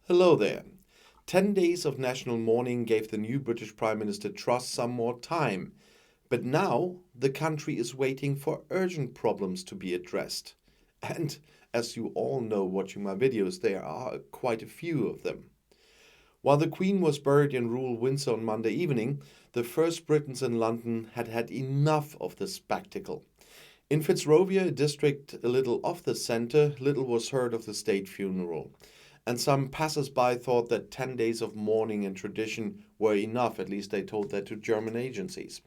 Hello there. 10 days of national mourning gave the new British Prime Minister Truss some more time, but now the country is waiting for urgent problems to be addressed. And as you all know watching my videos, there are quite a few of them. While the Queen was buried in rural Windsor on Monday evening, the first Britons in London had had enough of the spectacle. In Fitzrovia, a district a little off the centre, little was heard of the state funeral. And some passers-by thought that 10 days of mourning and tradition were enough, at least they told that to German agencies.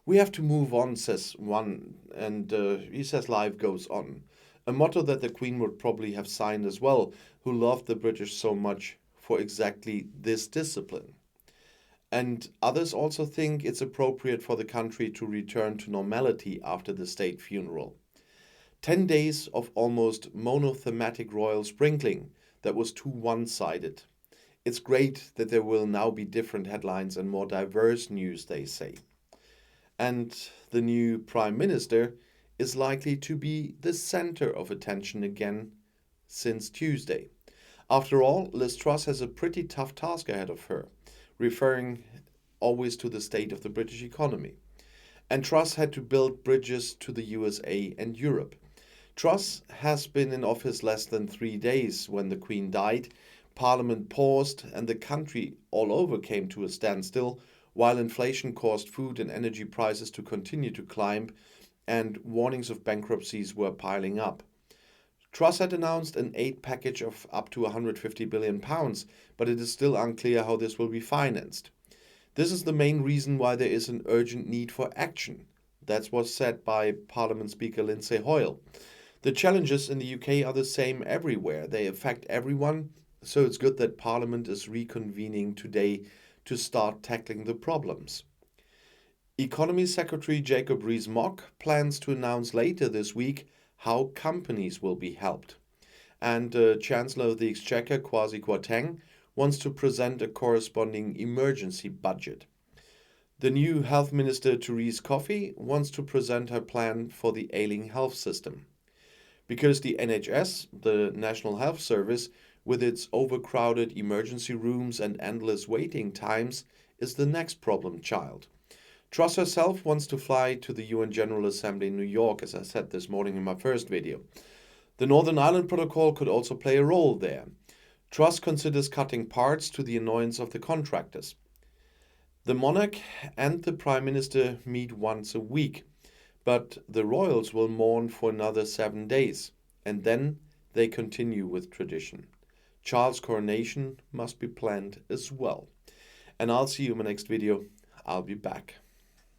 We have to move on, says one, and he says life goes on. A motto that the Queen would probably have signed as well, who loved the British so much for exactly this discipline. And others also think it's appropriate for the country to return to normality after the state funeral. 10 days of almost monothematic royal sprinkling. That was too one-sided. It's great that there will now be different headlines and more diverse news, they say. And the new Prime Minister is likely to be the center of attention again since Tuesday. After all, Liz Truss has a pretty tough task ahead of her, referring always to the state of the British economy. And Truss had to build bridges to the USA and Europe. Truss has been in office less than 3 days when the Queen died. Parliament paused and the country all over came to a standstill, while inflation caused food and energy prices to continue to climb and warnings of bankruptcies were piling up. Truss had announced an aid package of up to £150 billion, but it is still unclear how this will be financed. This is the main reason why there is an urgent need for action. That was said by Parliament Speaker Lindsay Hoyle. The challenges in the UK are the same everywhere. They affect everyone, so it's good that Parliament is reconvening today to start tackling the problems. Economy Secretary Jacob Rees-Mogg plans to announce later this week how companies will be helped. And Chancellor of the Exchequer Kwasi Kwarteng wants to present a corresponding emergency budget. The new Health Minister Therese Coffey wants to present her plan for the ailing health system. Because the NHS, the National Health Service, with its overcrowded emergency rooms and endless waiting times, is the next problem child. Truss herself wants to fly to the UN General Assembly in New York, as I said this morning in my first video. The Northern Ireland Protocol could also play a role there. Truss considers cutting parts to the annoyance of the contractors. The monarch and the Prime Minister meet once a week. But the royals will mourn for another 7 days, and then they continue with tradition. Charles' coronation must be planned as well. And I'll see you in my next video. I'll be back.